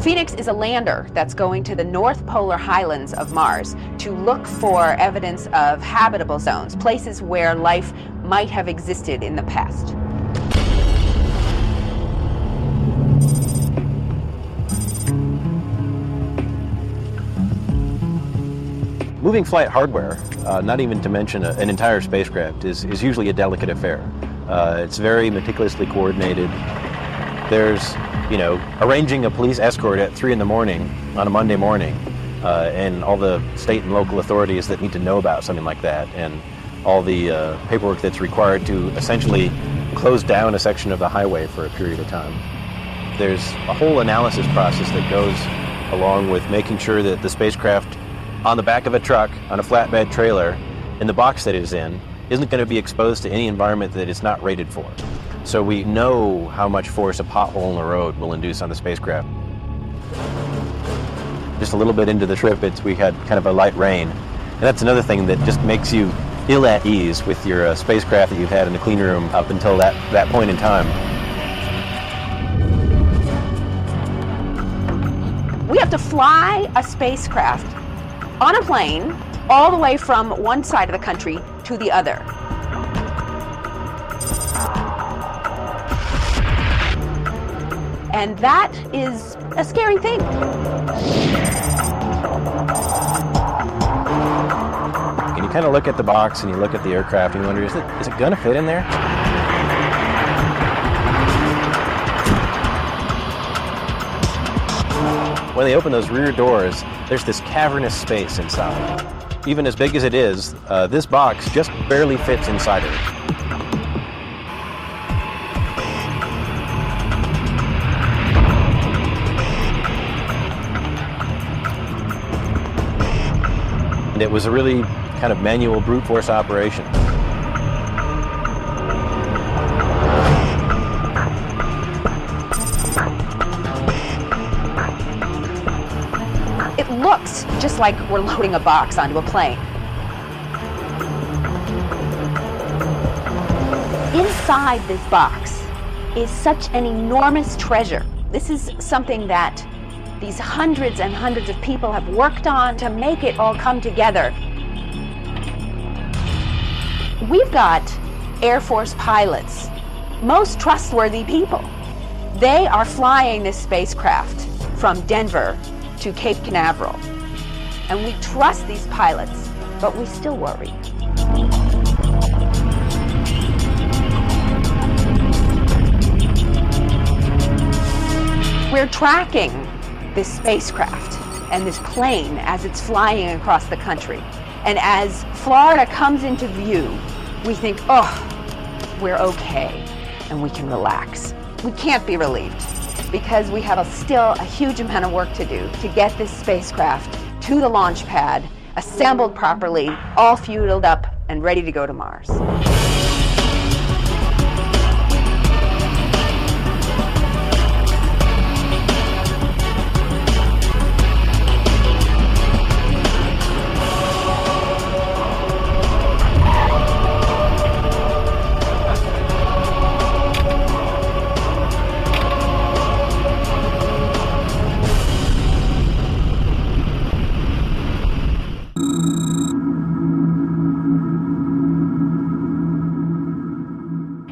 Phoenix is a lander that's going to the North Polar Highlands of Mars to look for evidence of habitable zones, places where life might have existed in the past. Moving flight hardware, not even to mention an entire spacecraft, is usually a delicate affair. It's very meticulously coordinated. There's, arranging a police escort at 3 in the morning on a Monday morning, and all the state and local authorities that need to know about something like that, and all the paperwork that's required to essentially close down a section of the highway for a period of time. There's a whole analysis process that goes along with making sure that the spacecraft on the back of a truck, on a flatbed trailer, in the box that it is in, isn't going to be exposed to any environment that it's not rated for. So we know how much force a pothole in the road will induce on the spacecraft. Just a little bit into the trip, we had kind of a light rain. And that's another thing that just makes you ill at ease with your spacecraft that you've had in the clean room up until that point in time. We have to fly a spacecraft on a plane all the way from one side of the country to the other. And that is a scary thing. And you kind of look at the box and you look at the aircraft and you wonder, is it going to fit in there? When they open those rear doors, there's this cavernous space inside. Even as big as it is, this box just barely fits inside of it. And it was a really kind of manual brute force operation. It looks just like we're loading a box onto a plane. Inside this box is such an enormous treasure. This is something that these hundreds and hundreds of people have worked on to make it all come together. We've got Air Force pilots, most trustworthy people. They are flying this spacecraft from Denver to Cape Canaveral. And we trust these pilots, but we still worry. We're tracking this spacecraft and this plane as it's flying across the country. And as Florida comes into view, we think, oh, we're okay, and we can relax. We can't be relieved because we have still a huge amount of work to do to get this spacecraft to the launch pad, assembled properly, all fueled up and ready to go to Mars.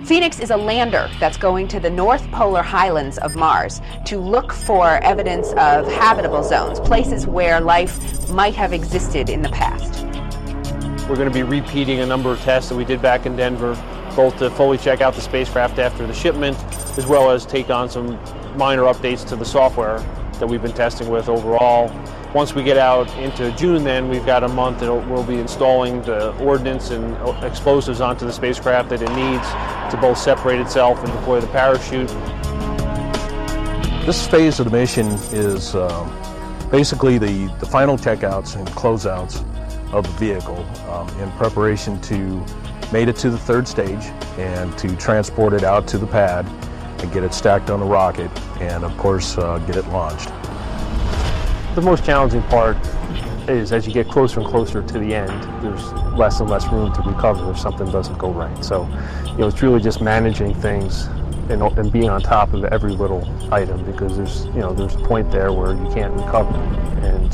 Phoenix is a lander that's going to the North Polar Highlands of Mars to look for evidence of habitable zones, places where life might have existed in the past. We're going to be repeating a number of tests that we did back in Denver, both to fully check out the spacecraft after the shipment, as well as take on some minor updates to the software that we've been testing with overall. Once we get out into June, then we've got a month that we'll be installing the ordnance and explosives onto the spacecraft that it needs to both separate itself and deploy the parachute. This phase of the mission is basically the final checkouts and closeouts of the vehicle in preparation to make it to the third stage and to transport it out to the pad and get it stacked on the rocket and, of course, get it launched. The most challenging part is as you get closer and closer to the end, there's less and less room to recover if something doesn't go right. So, it's really just managing things and being on top of every little item, because there's a point there where you can't recover, and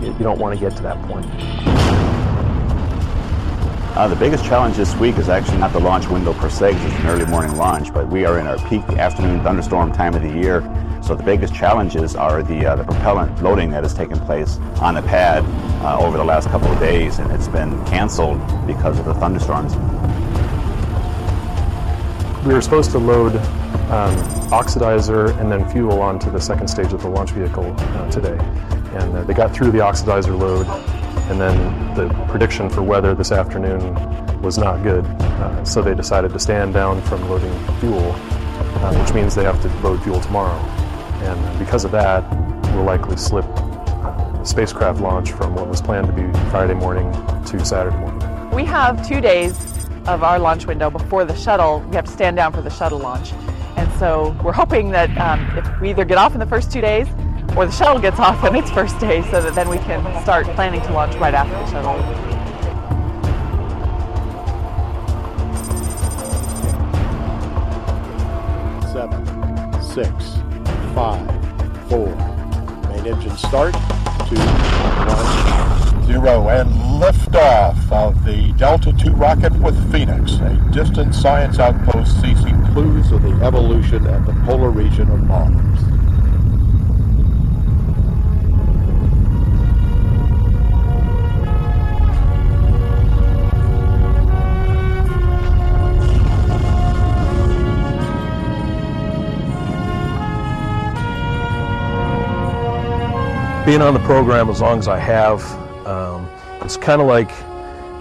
you don't want to get to that point. The biggest challenge this week is actually not the launch window per se, because it's an early morning launch, but we are in our peak afternoon thunderstorm time of the year. So the biggest challenges are the propellant loading that has taken place on the pad over the last couple of days, and it's been canceled because of the thunderstorms. We were supposed to load oxidizer and then fuel onto the second stage of the launch vehicle today, and they got through the oxidizer load, and then the prediction for weather this afternoon was not good, so they decided to stand down from loading fuel, which means they have to load fuel tomorrow. And because of that, we'll likely slip the spacecraft launch from what was planned to be Friday morning to Saturday morning. We have 2 days of our launch window before the shuttle. We have to stand down for the shuttle launch. And so we're hoping that if we either get off in the first 2 days or the shuttle gets off on its first day, so that then we can start planning to launch right after the shuttle. 7, 6, 5, 4. Main engine start. 2, 1, 0. And liftoff of the Delta II rocket with Phoenix, a distant science outpost seizing clues of the evolution at the polar region of Mars. Being on the program as long as I have, it's kind of like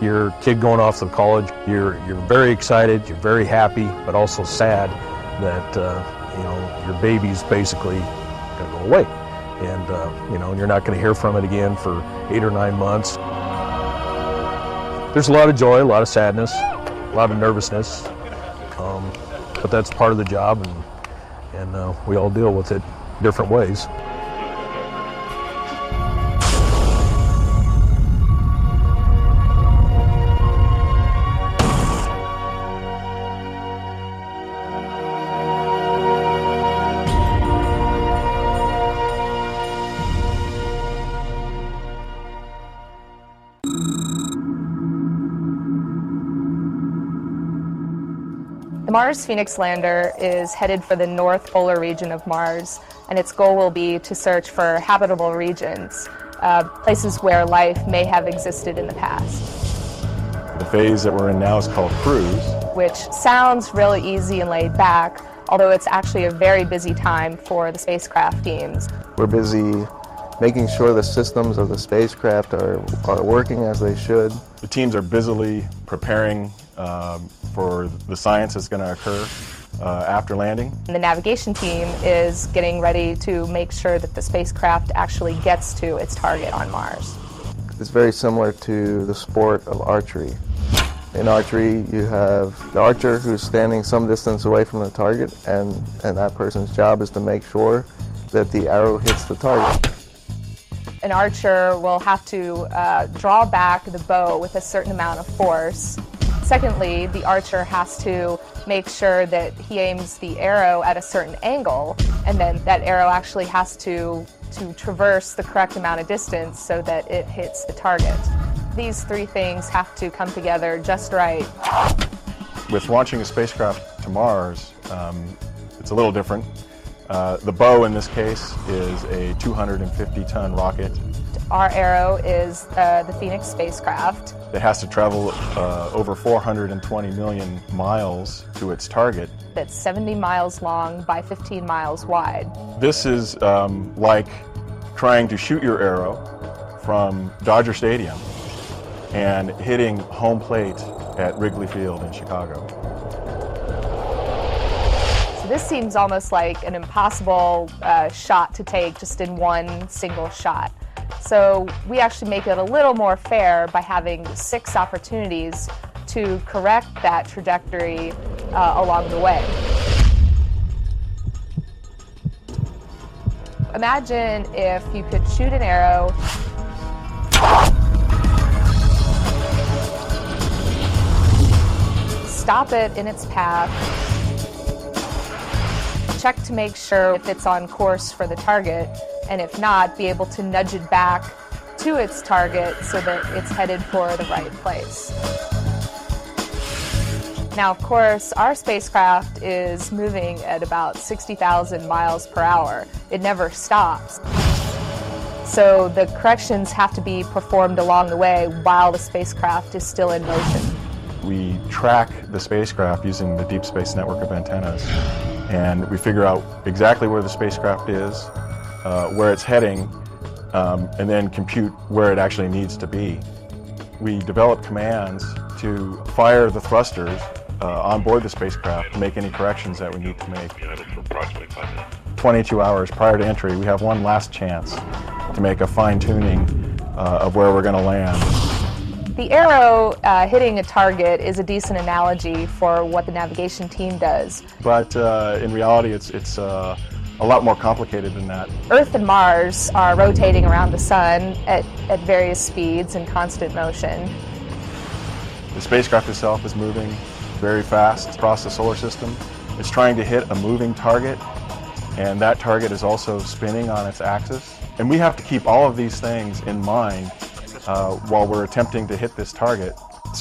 your kid going off to college. You're very excited, you're very happy, but also sad that your baby's basically going to go away, and you're not going to hear from it again for 8 or 9 months. There's a lot of joy, a lot of sadness, a lot of nervousness, but that's part of the job, and we all deal with it different ways. The Mars Phoenix lander is headed for the north polar region of Mars, and its goal will be to search for habitable regions, places where life may have existed in the past. The phase that we're in now is called cruise, which sounds really easy and laid back, although it's actually a very busy time for the spacecraft teams. We're busy making sure the systems of the spacecraft are working as they should. The teams are busily preparing for the science that's going to occur after landing. And the navigation team is getting ready to make sure that the spacecraft actually gets to its target on Mars. It's very similar to the sport of archery. In archery, you have the archer who's standing some distance away from the target, and that person's job is to make sure that the arrow hits the target. An archer will have to draw back the bow with a certain amount of force. Secondly, the archer has to make sure that he aims the arrow at a certain angle, and then that arrow actually has to traverse the correct amount of distance so that it hits the target. These 3 things have to come together just right. With launching a spacecraft to Mars, it's a little different. The bow in this case is a 250-ton rocket. Our arrow is the Phoenix spacecraft. It has to travel over 420 million miles to its target. That's 70 miles long by 15 miles wide. This is like trying to shoot your arrow from Dodger Stadium and hitting home plate at Wrigley Field in Chicago. So this seems almost like an impossible shot to take just in one single shot. So we actually make it a little more fair by having 6 opportunities to correct that trajectory along the way. Imagine if you could shoot an arrow stop it in its path, check to make sure if it's on course for the target, and if not, be able to nudge it back to its target so that it's headed for the right place. Now, of course, our spacecraft is moving at about 60,000 miles per hour. It never stops. So the corrections have to be performed along the way while the spacecraft is still in motion. We track the spacecraft using the Deep Space Network of antennas, and we figure out exactly where the spacecraft is, where it's heading, and then compute where it actually needs to be. We develop commands to fire the thrusters on board the spacecraft to make any corrections that we need to make. 22 hours prior to entry, we have one last chance to make a fine-tuning of where we're going to land. The arrow hitting a target is a decent analogy for what the navigation team does. But in reality, it's a lot more complicated than that. Earth and Mars are rotating around the sun at various speeds in constant motion. The spacecraft itself is moving very fast across the solar system. It's trying to hit a moving target, and that target is also spinning on its axis. And we have to keep all of these things in mind while we're attempting to hit this target.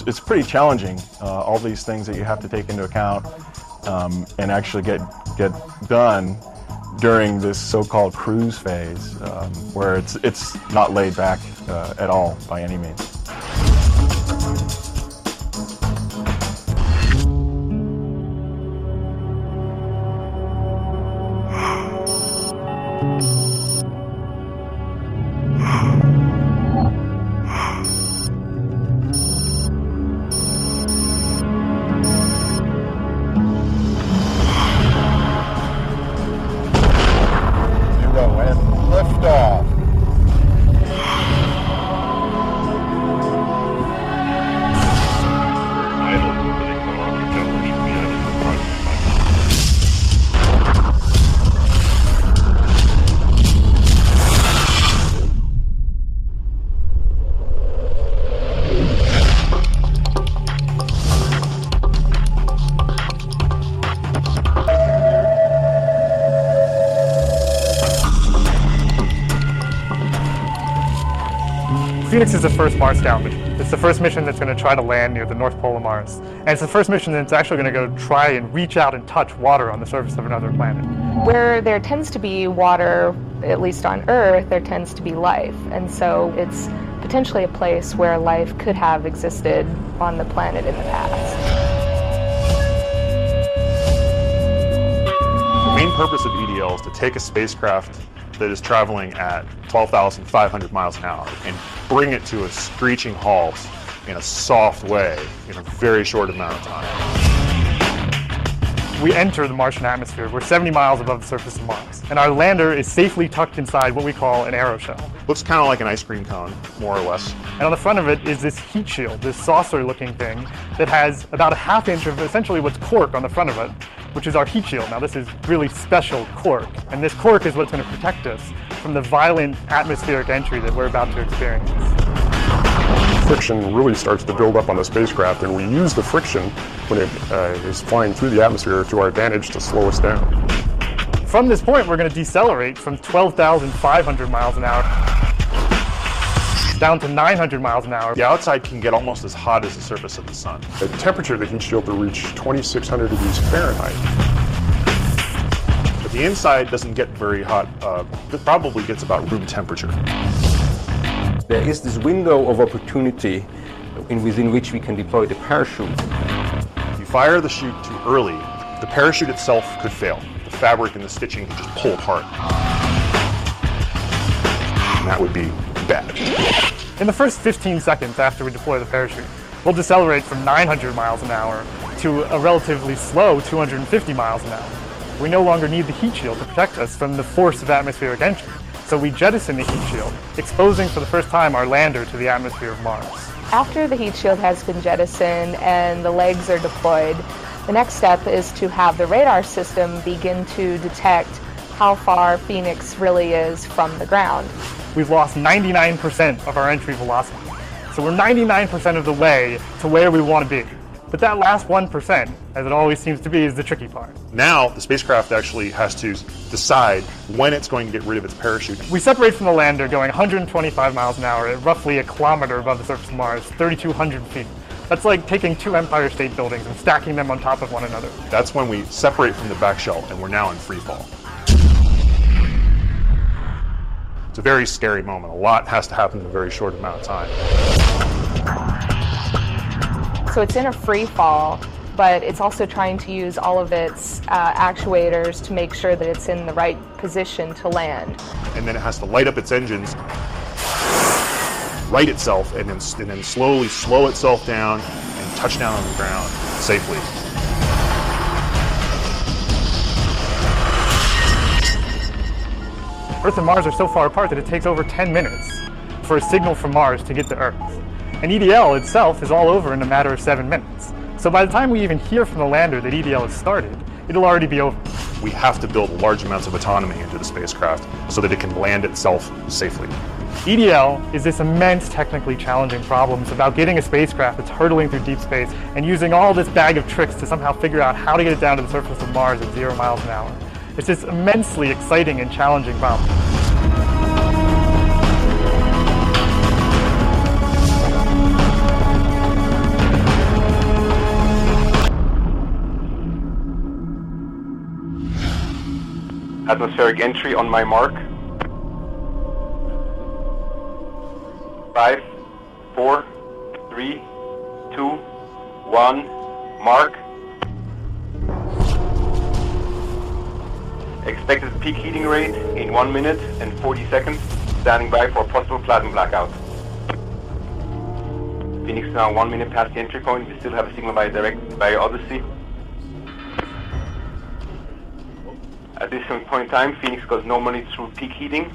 It's pretty challenging, all these things that you have to take into account and actually get done during this so-called cruise phase, where it's not laid back at all by any means. Phoenix is the first Mars-bound mission. It's the first mission that's going to try to land near the North Pole of Mars. And it's the first mission that's actually going to go try and reach out and touch water on the surface of another planet. Where there tends to be water, at least on Earth, there tends to be life. And so it's potentially a place where life could have existed on the planet in the past. The main purpose of EDL is to take a spacecraft that is traveling at 12,500 miles an hour and bring it to a screeching halt in a soft way in a very short amount of time. We enter the Martian atmosphere. We're 70 miles above the surface of Mars, and our lander is safely tucked inside what we call an aeroshell. Looks kind of like an ice cream cone, more or less. And on the front of it is this heat shield, this saucer-looking thing that has about a ½ inch of essentially what's cork on the front of it, which is our heat shield. Now this is really special cork, and this cork is what's going to protect us from the violent atmospheric entry that we're about to experience. Friction really starts to build up on the spacecraft, and we use the friction when it is flying through the atmosphere to our advantage to slow us down. From this point, we're going to decelerate from 12,500 miles an hour down to 900 miles an hour. The outside can get almost as hot as the surface of the sun. The temperature of the heat shield will reach 2,600 degrees Fahrenheit. But the inside doesn't get very hot. It probably gets about room temperature. There is this window of opportunity within which we can deploy the parachute. If you fire the chute too early, the parachute itself could fail. The fabric and the stitching could just pull apart. And that would be bad. In the first 15 seconds after we deploy the parachute, we'll decelerate from 900 miles an hour to a relatively slow 250 miles an hour. We no longer need the heat shield to protect us from the force of atmospheric entry. So we jettison the heat shield, exposing for the first time our lander to the atmosphere of Mars. After the heat shield has been jettisoned and the legs are deployed, the next step is to have the radar system begin to detect how far Phoenix really is from the ground. We've lost 99% of our entry velocity. So we're 99% of the way to where we want to be. But that last 1%, as it always seems to be, is the tricky part. Now, the spacecraft actually has to decide when it's going to get rid of its parachute. We separate from the lander going 125 miles an hour at roughly a kilometer above the surface of Mars, 3,200 feet. That's like taking 2 Empire State Buildings and stacking them on top of one another. That's when we separate from the back shell, and we're now in free fall. It's a very scary moment. A lot has to happen in a very short amount of time. So it's in a free fall, but it's also trying to use all of its actuators to make sure that it's in the right position to land. And then it has to light up its engines, right itself, and then slowly slow itself down and touch down on the ground safely. Earth and Mars are so far apart that it takes over 10 minutes for a signal from Mars to get to Earth. And EDL itself is all over in a matter of 7 minutes. So by the time we even hear from the lander that EDL has started, it'll already be over. We have to build large amounts of autonomy into the spacecraft so that it can land itself safely. EDL is this immense technically challenging problem. It's about getting a spacecraft that's hurtling through deep space and using all this bag of tricks to somehow figure out how to get it down to the surface of Mars at 0 miles an hour. It's this immensely exciting and challenging problem. Atmospheric entry on my mark. 5, 4, 3, 2, 1, mark. Expected peak heating rate in 1 minute and 40 seconds. Standing by for a possible plasma blackout. Phoenix now 1 minute past the entry point. We still have a signal by Odyssey. At this point in time, Phoenix goes normally through peak heating.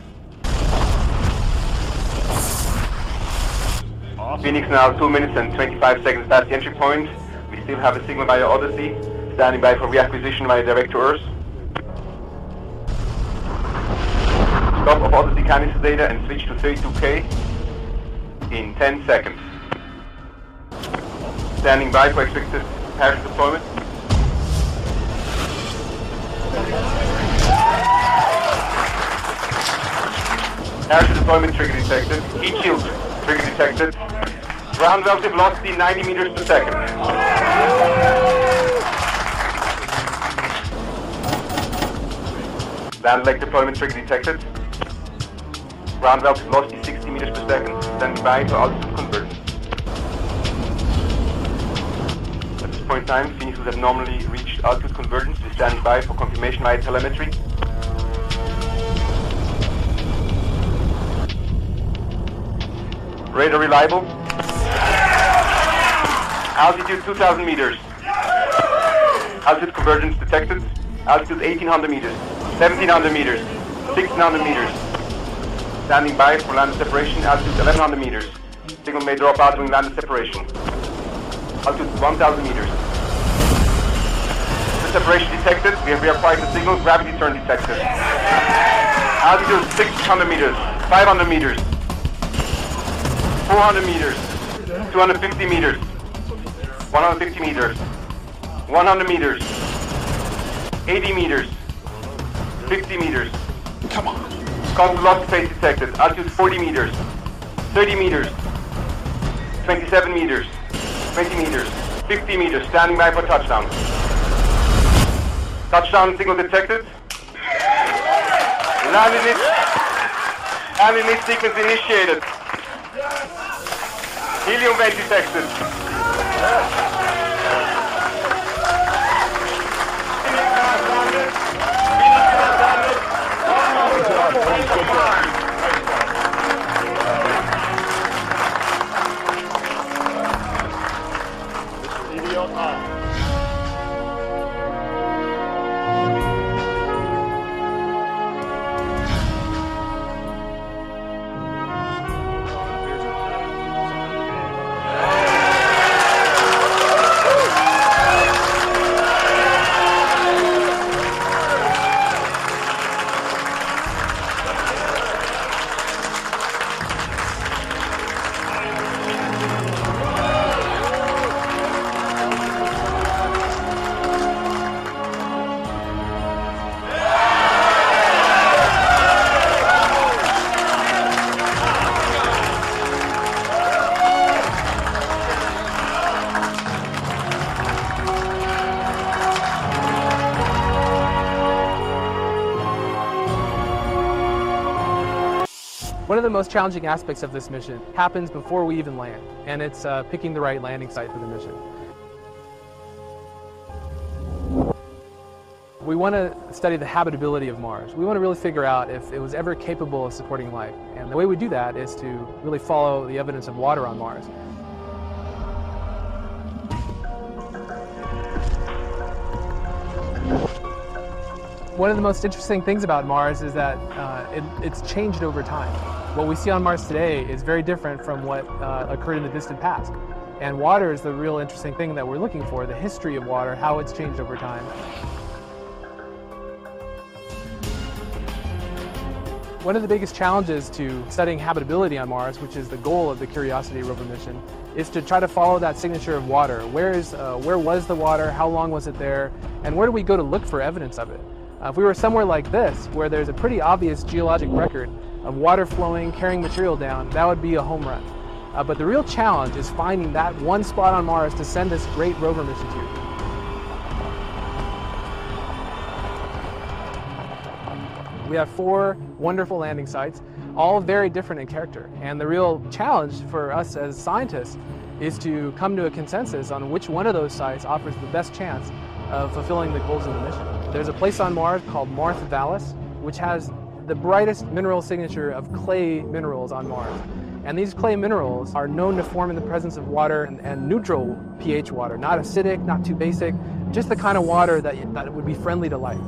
Awesome. Phoenix now 2 minutes and 25 seconds past the entry point. We still have a signal by Odyssey. Standing by for reacquisition via direct to Earth. Stop of Odyssey canister data and switch to 32K in 10 seconds. Standing by for expected parachute deployment. Parachute deployment trigger detected. Heat shield trigger detected. Ground relative velocity 90 meters per second. Land leg deployment trigger detected. Ground relative velocity 60 meters per second. Standing by for altitude convergence. At this point in time, Phoenix would have normally reached altitude convergence. We're standing by for confirmation via telemetry. Radar reliable. Altitude 2,000 meters. Altitude convergence detected. Altitude 1,800 meters, 1,700 meters, 1,600 meters. Standing by for land separation. Altitude 1,100 meters. Signal may drop out during land separation. Altitude 1,000 meters. The separation detected. We have reacquired the signal. Gravity turn detected. Altitude 600 meters, 500 meters. 400 meters, 250 meters, 150 meters, 100 meters, 80 meters, 50 meters. Come on. Constant velocity phase detected. Altitude 40 meters, 30 meters, 27 meters, 20 meters, 50 meters. Standing by for touchdown. Touchdown signal detected. Landing sequence initiated. Helium vent detected. One of the most challenging aspects of this mission happens before we even land, and it's picking the right landing site for the mission. We want to study the habitability of Mars. We want to really figure out if it was ever capable of supporting life. And the way we do that is to really follow the evidence of water on Mars. One of the most interesting things about Mars is that it's changed over time. What we see on Mars today is very different from what occurred in the distant past. And water is the real interesting thing that we're looking for, the history of water, how it's changed over time. One of the biggest challenges to studying habitability on Mars, which is the goal of the Curiosity rover mission, is to try to follow that signature of water. Where was the water? How long was it there? And where do we go to look for evidence of it? If we were somewhere like this, where there's a pretty obvious geologic record of water flowing, carrying material down, that would be a home run. But the real challenge is finding that one spot on Mars to send this great rover mission to. We have 4 wonderful landing sites, all very different in character. And the real challenge for us as scientists is to come to a consensus on which one of those sites offers the best chance of fulfilling the goals of the mission. There's a place on Mars called Mars Vallis, which has the brightest mineral signature of clay minerals on Mars. And these clay minerals are known to form in the presence of water and neutral pH water, not acidic, not too basic, just the kind of water that would be friendly to life.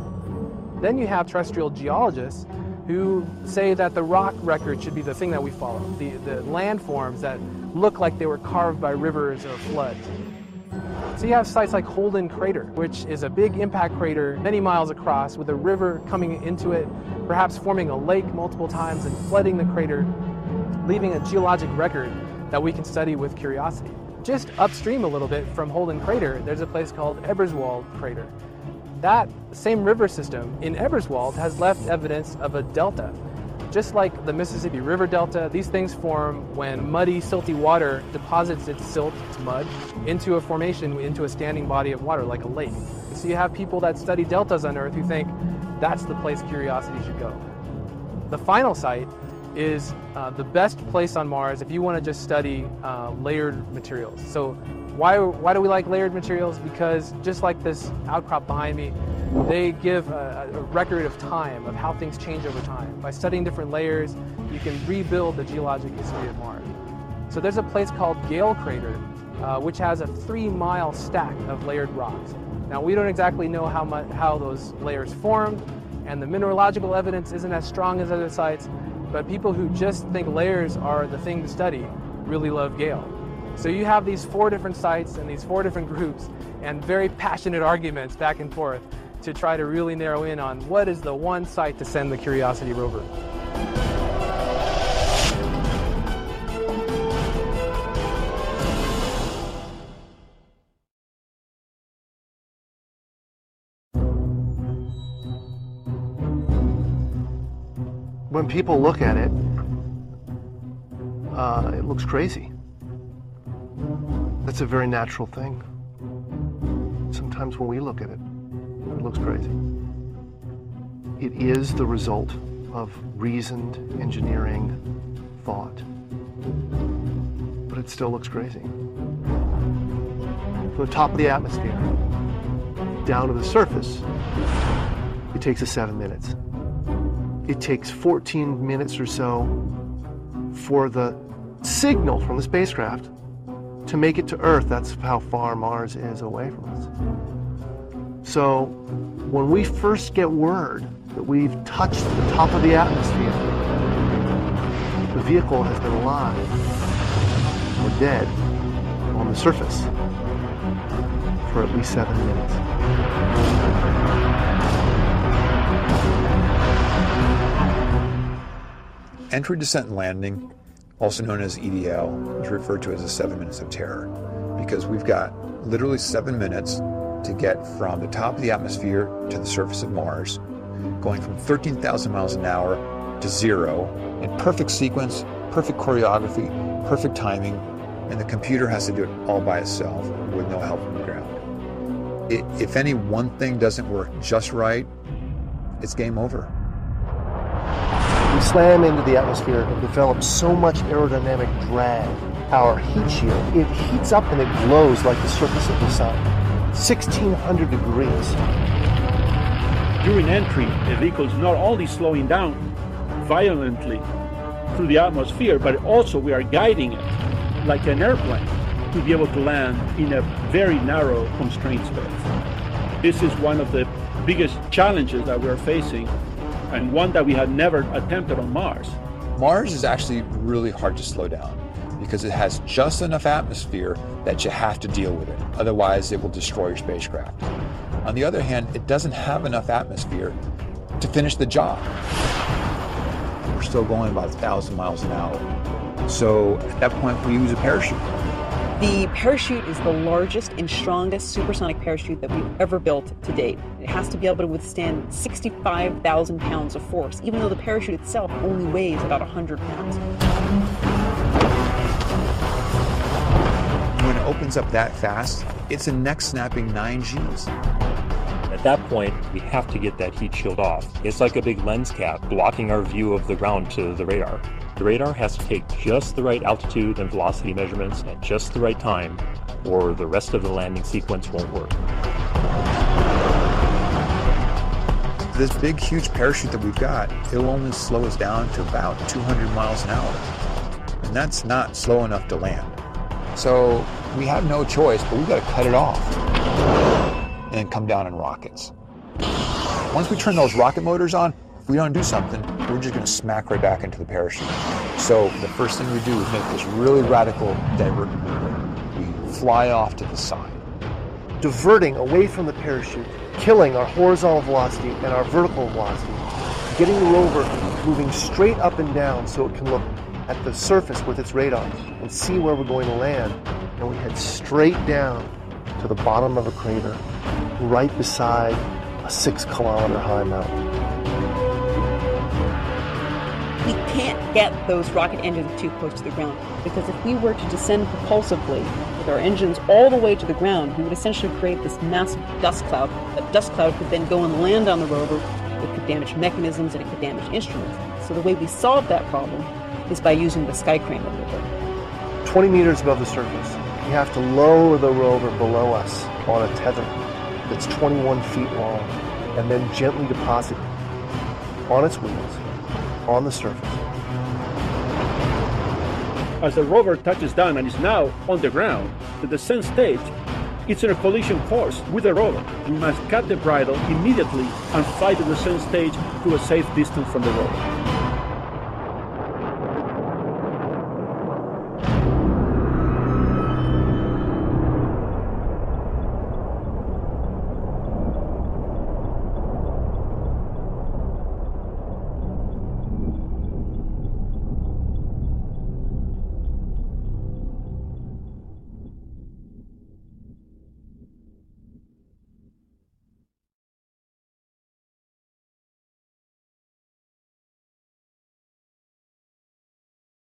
Then you have terrestrial geologists who say that the rock record should be the thing that we follow, the landforms that look like they were carved by rivers or floods. So you have sites like Holden Crater, which is a big impact crater many miles across with a river coming into it, perhaps forming a lake multiple times and flooding the crater, leaving a geologic record that we can study with Curiosity. Just upstream a little bit from Holden Crater, there's a place called Eberswald Crater. That same river system in Eberswald has left evidence of a delta. Just like the Mississippi River Delta, these things form when muddy, silty water deposits its silt, its mud, into a formation, into a standing body of water, like a lake. So you have people that study deltas on Earth who think that's the place Curiosity should go. The final site is the best place on Mars if you want to just study layered materials. So why do we like layered materials? Because just like this outcrop behind me, they give a record of time, of how things change over time. By studying different layers, you can rebuild the geologic history of Mars. So there's a place called Gale Crater, which has a 3-mile stack of layered rocks. Now we don't exactly know how those layers formed, and the mineralogical evidence isn't as strong as other sites, but people who just think layers are the thing to study really love Gale. So you have these 4 different sites and these 4 different groups and very passionate arguments back and forth to try to really narrow in on what is the one site to send the Curiosity rover. When people look at it, it looks crazy. That's a very natural thing. Sometimes when we look at it, it looks crazy. It is the result of reasoned engineering thought, but it still looks crazy. From the top of the atmosphere down to the surface, it takes us 7 minutes. It takes 14 minutes or so for the signal from the spacecraft to make it to Earth. That's how far Mars is away from us. So when we first get word that we've touched the top of the atmosphere, the vehicle has been alive or dead on the surface for at least 7 minutes. Entry, descent, and landing, also known as EDL, is referred to as the 7 minutes of terror, because we've got literally 7 minutes to get from the top of the atmosphere to the surface of Mars, going from 13,000 miles an hour to 0 in perfect sequence, perfect choreography, perfect timing, and the computer has to do it all by itself with no help from the ground. If any one thing doesn't work just right, it's game over. We slam into the atmosphere and develop so much aerodynamic drag. Our heat shield, it heats up and it glows like the surface of the sun. 1,600 degrees. During entry, the vehicle is not only slowing down violently through the atmosphere, but also we are guiding it like an airplane to be able to land in a very narrow, constrained space. This is one of the biggest challenges that we're facing, and one that we had never attempted on Mars. Mars is actually really hard to slow down because it has just enough atmosphere that you have to deal with it. Otherwise, it will destroy your spacecraft. On the other hand, it doesn't have enough atmosphere to finish the job. We're still going about 1,000 miles an hour. So at that point, we use a parachute. The parachute is the largest and strongest supersonic parachute that we've ever built to date. It has to be able to withstand 65,000 pounds of force, even though the parachute itself only weighs about 100 pounds. When it opens up that fast, it's a neck-snapping 9 Gs. At that point, we have to get that heat shield off. It's like a big lens cap blocking our view of the ground to the radar. The radar has to take just the right altitude and velocity measurements at just the right time, or the rest of the landing sequence won't work. This big, huge parachute that we've got, it'll only slow us down to about 200 miles an hour. And that's not slow enough to land. So we have no choice, but we've got to cut it off and then come down in rockets. Once we turn those rocket motors on, if we don't do something, we're just going to smack right back into the parachute. So the first thing we do is make this really radical divergent movement. We fly off to the side. Diverting away from the parachute, killing our horizontal velocity and our vertical velocity, getting the rover moving straight up and down so it can look at the surface with its radar and see where we're going to land. And we head straight down to the bottom of a crater, right beside a 6-kilometer high mountain. We can't get those rocket engines too close to the ground, because if we were to descend propulsively with our engines all the way to the ground, we would essentially create this massive dust cloud. That dust cloud could then go and land on the rover. It could damage mechanisms and it could damage instruments. So the way we solve that problem is by using the sky crane maneuver. 20 meters above the surface, we have to lower the rover below us on a tether that's 21 feet long, and then gently deposit it on its wheels on the surface. As the rover touches down and is now on the ground, the descent stage, it's in a collision course with the rover. We must cut the bridle immediately and fly the descent stage to a safe distance from the rover.